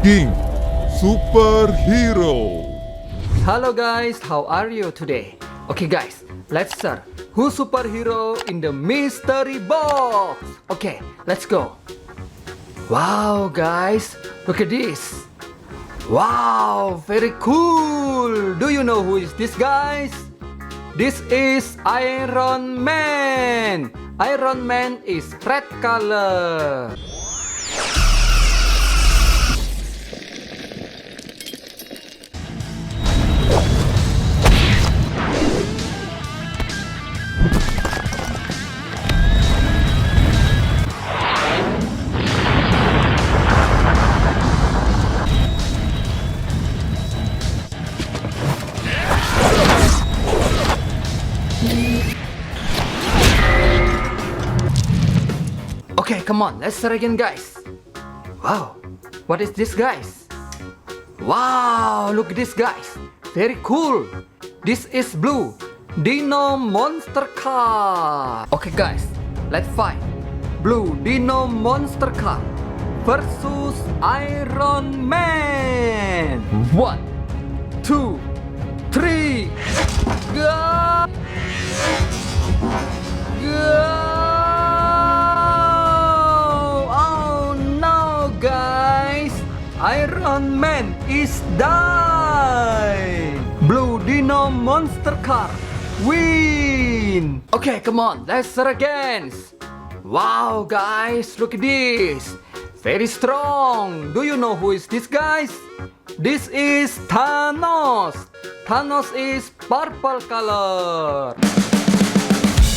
King Superhero. Hello guys, how are you today? Okay guys, let's start. Who's superhero in the mystery box? Okay, let's go. Wow guys, look at this. Wow, very cool. Do you know who is this guys? This is Iron Man. Iron Man is red color. Okay, come on, let's start again guys. Wow, what is this guys? Wow, look at this guys. Very cool. This is blue Dino monster car. Okay guys, let's fight. Blue Dino monster car versus Iron Man. 1, 2, 3, go! Go! Iron Man is die. Blue Dino monster car win. Okay, come on, let's start again. Wow, guys, look at this. Very strong. Do you know who is this, guys? This is Thanos. Thanos is purple color.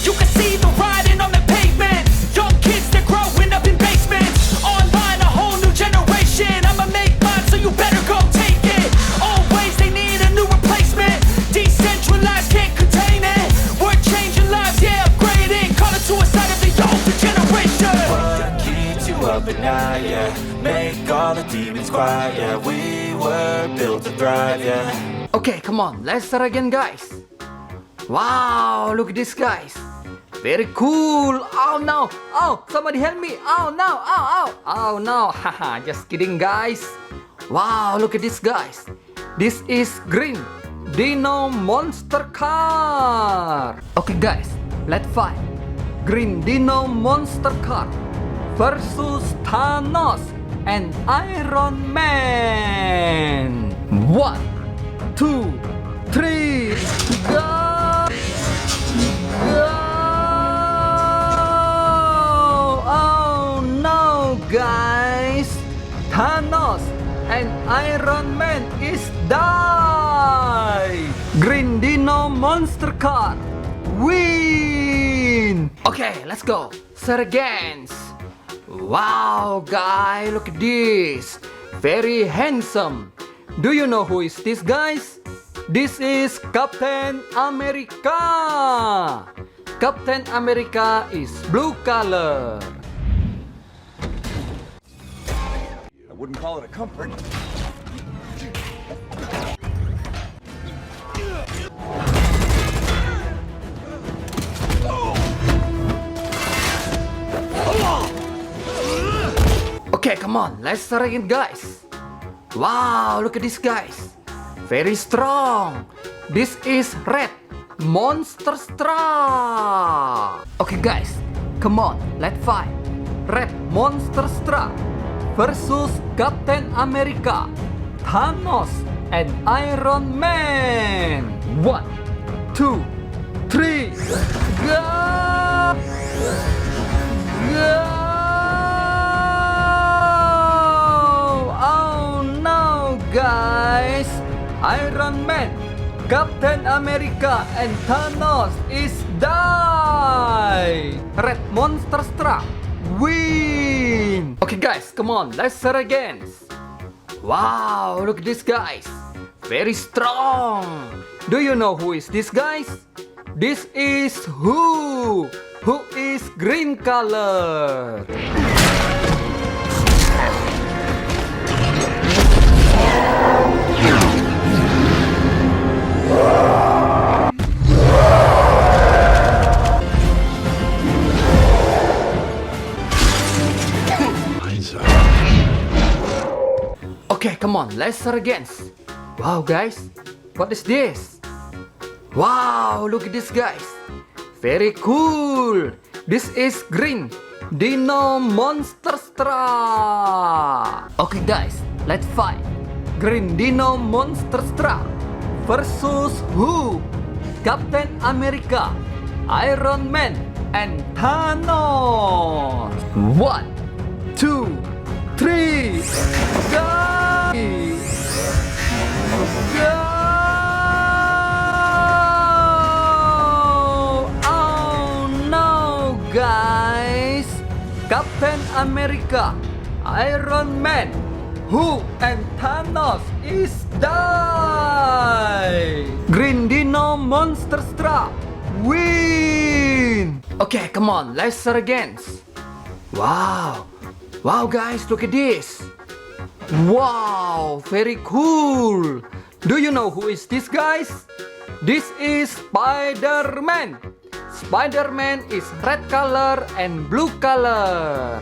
You can see the writing on the pavement. Young kids, they're growing up in basements. Online, a whole new generation. I'ma make mine, so you better go take it. Always, they need a new replacement. Decentralized, can't contain it. We're changing lives, yeah, upgrading. Call it suicide of the older generation. What keeps you up at night, yeah? Make all the demons quiet, yeah. We were built to thrive, yeah. Okay, come on, let's start again, guys. Wow, look at this, guys. Very cool. Oh no. Oh, somebody help me. Oh no. Oh, oh. Oh no. Haha, just kidding guys. Wow, look at this guys. This is green Dino monster car. Okay guys, let's fight. Green Dino monster car versus Thanos and Iron Man. 1, 2, 3, go! Go! Guys, Thanos and Iron Man is die. Green Dino monster car win. Okay, let's go. Start again. Wow, guys, look at this. Very handsome. Do you know who is this, guys? This is Captain America. Captain America is blue color. Wouldn't call it a comfort. Okay, come on, let's start again, guys. Wow, look at this, guys. Very strong. This is red monster straw. Okay, guys, come on, let's fight. Red monster straw versus Captain America, Thanos, and Iron Man. 1, 2, 3, go! Go! Oh no, guys! Iron Man, Captain America, and Thanos is die. Red monster straw win. Okay guys, come on, let's start again. Wow, look at this guys. Very strong. Do you know who is this guys? This is who is green color. come on, let's start again. Wow, guys, what is this? Wow, look at this, guys. Very cool. This is green Dino Monster. Okay, guys, let's fight. Green Dino Monster versus who? Captain America, Iron Man, and Thanos. 1, 2, 3, go! Go! Oh no, guys! Captain America, Iron Man, who and Thanos is die. Green Dino Monster win. Okay, come on, let's start again. Wow, wow, guys, look at this. Wow, very cool. Do you know who is this, guys? This is Spiderman. Spiderman is red color and blue color.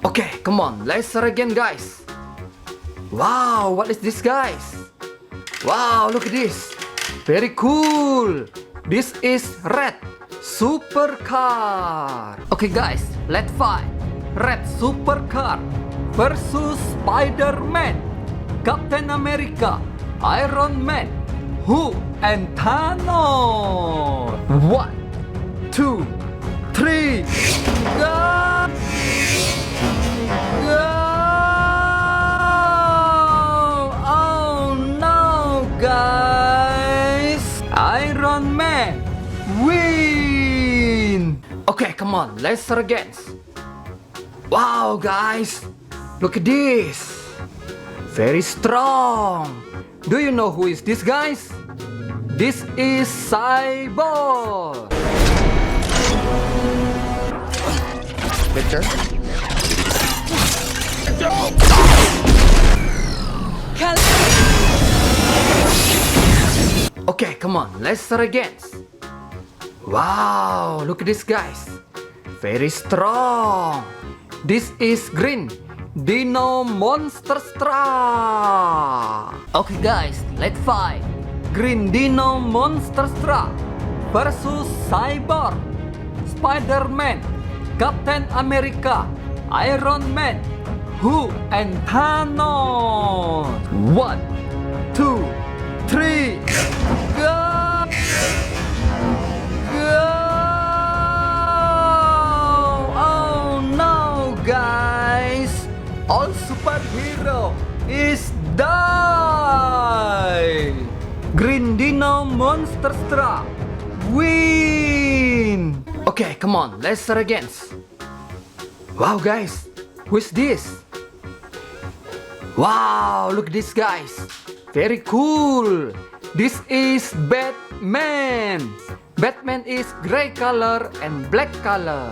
Okay, come on, let's start again, guys. Wow, what is this, guys? Wow, look at this. Very cool. This is red supercar. Okay, guys, let's fight. Red supercar versus Spiderman, Captain America, Iron Man, who and Thanos. 1, 2, 3, go! Go! Oh no, guys! Iron Man win! Okay, come on, let's start again. Wow, guys! Look at this! Very strong! Do you know who is this, guys? This is Cyborg! Victor? Okay, come on, let's start again. Wow, look at this, guys. Very strong. This is green Dino Monster. Okay, guys, let's fight. Green Dino Monster versus Cyborg, Spiderman, Captain America, Iron Man, who and Thanos. 1, 2, 3, go! Go! Oh no, guys! All superhero is die! Green Dino Monster win! Okay, come on, let's start again. Wow, guys, who is this? Wow, look at this, guys. Very cool. This is Batman. Batman is gray color and black color.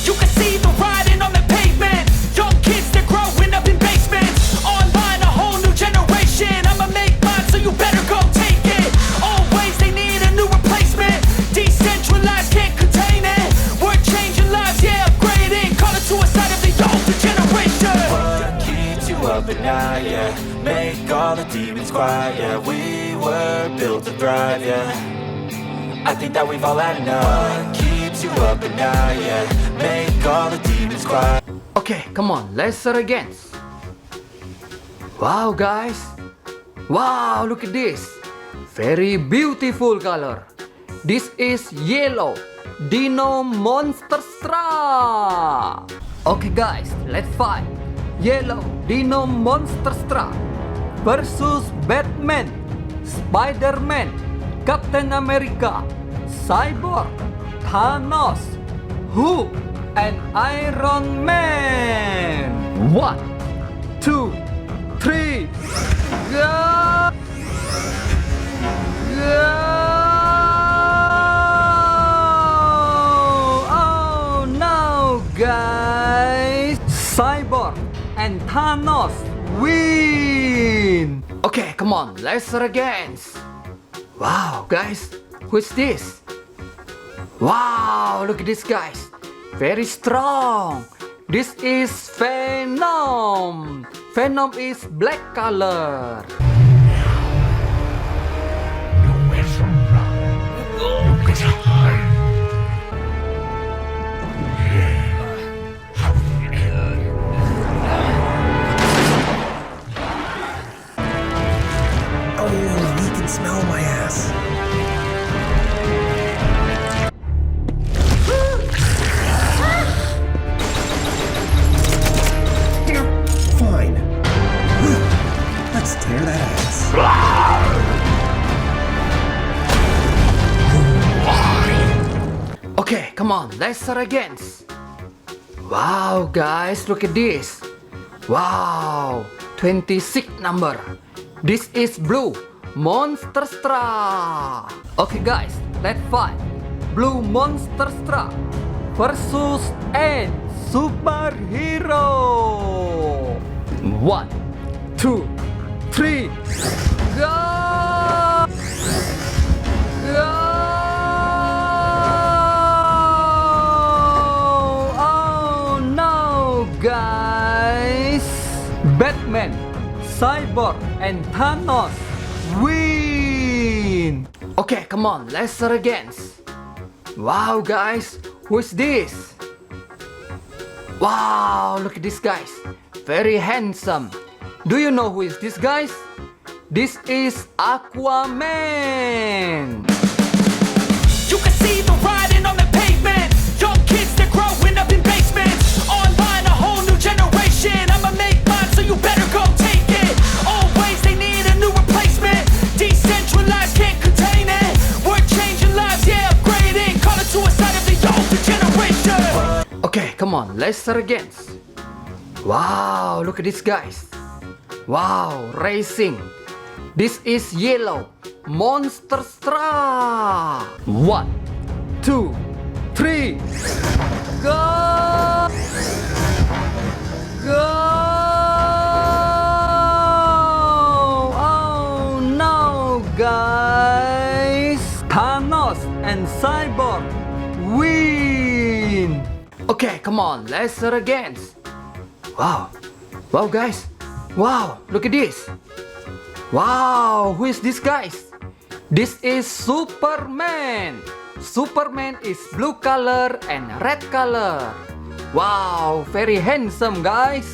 You can see the riding on the pavement. Young kids, they're growing up in basements. Online, a whole new generation. I'ma make mine, so you better go take it. Always, they need a new replacement. Decentralized, can't contain it. We're changing lives, yeah, upgrading. Call it suicide of the older generation. What keeps you up at night, yeah? Make all the demons quiet, yeah. We were built to thrive, yeah. I think that we've all had enough. What keeps you up at night, yeah? Make all the demons quiet. Okay, come on, let's start again. Wow, guys. Wow, look at this. Very beautiful color. This is yellow Dino Monster. Okay, guys, let's fight. Yellow Dino Monster versus Batman, Spiderman, Captain America, Cyborg, Thanos, who and Iron Man. 1, 2, 3, go! Go! Oh no, guys! Cyborg and Thanos win. Okay, come on, let's start again. Wow, guys, who's this? Wow, look at this, guys. Very strong. This is Venom. Venom is black color. Oh, he can smell my ass. Fine. Let's tear that ass. Okay, come on, let's start again. Wow, guys, look at this. Wow, 26 number. This is blue monster straw. Okay, guys, let's fight. Blue monster straw versus N superhero. 1, 2, 3, go! Go! Oh no, guys! Batman, Cyborg, and Thanos win! Okay, come on, let's start again. Wow, guys, who is this? Wow, look at this, guys. Very handsome. Do you know who is this, guys? This is Aquaman. You can see the writing on the pavement. Young kids, they're growing up in basements. Online, a whole new generation. I'ma make mine, so you better go take it. Always, they need a new replacement. Decentralized, can't contain it. We're changing lives, yeah, upgrading. Call it suicide of the older generation. Okay, come on, let's start again. Wow, look at this, guys. Wow, racing. This is yellow monster straw. 1, 2, 3, go! Go! Oh no, guys! Thanos and Cyborg win! Okay, come on, let's start again. Wow, wow, guys. Wow, look at this. Wow, who is this, guys? This is Superman. Superman is blue color and red color. Wow, very handsome, guys.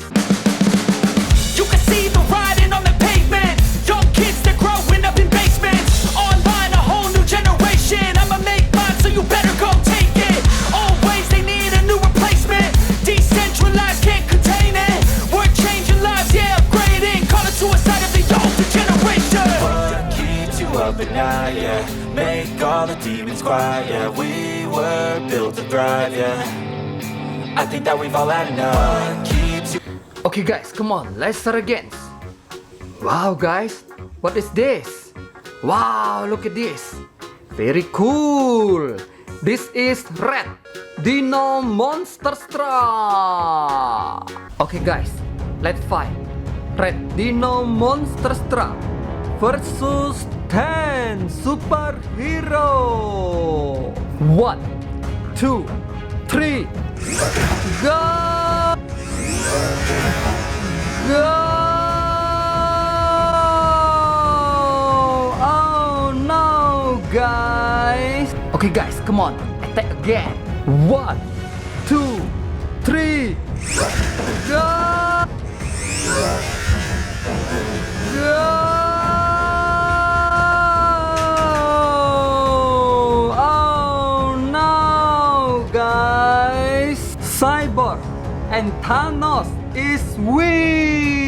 You can see the writing on the pavement. Young kids, they're growing up in basements. Online, a whole new generation. I'ma make mine, so you better go take it. Always, they need a new replacement. Decentralized, can't contain it. We're changing lives, yeah, upgrading. Call it suicide of the older generation. What keeps you up at night, yeah? Make all the demons quiet, yeah. We were built to thrive, yeah. I think that we've all had enough. What keeps you... Okay, guys, come on, let's start again. Wow, guys, what is this? Wow, look at this. Very cool. This is red Dino monster straw. Okay, guys, let's fight. Red Dino monster straw versus 10 superhero. 1, 2, 3, go! Go! Oh no, guys! Okay, guys, come on, attack again. 1, 2, 3, go! Go! Oh no, guys! Cyborg and Thanos is win!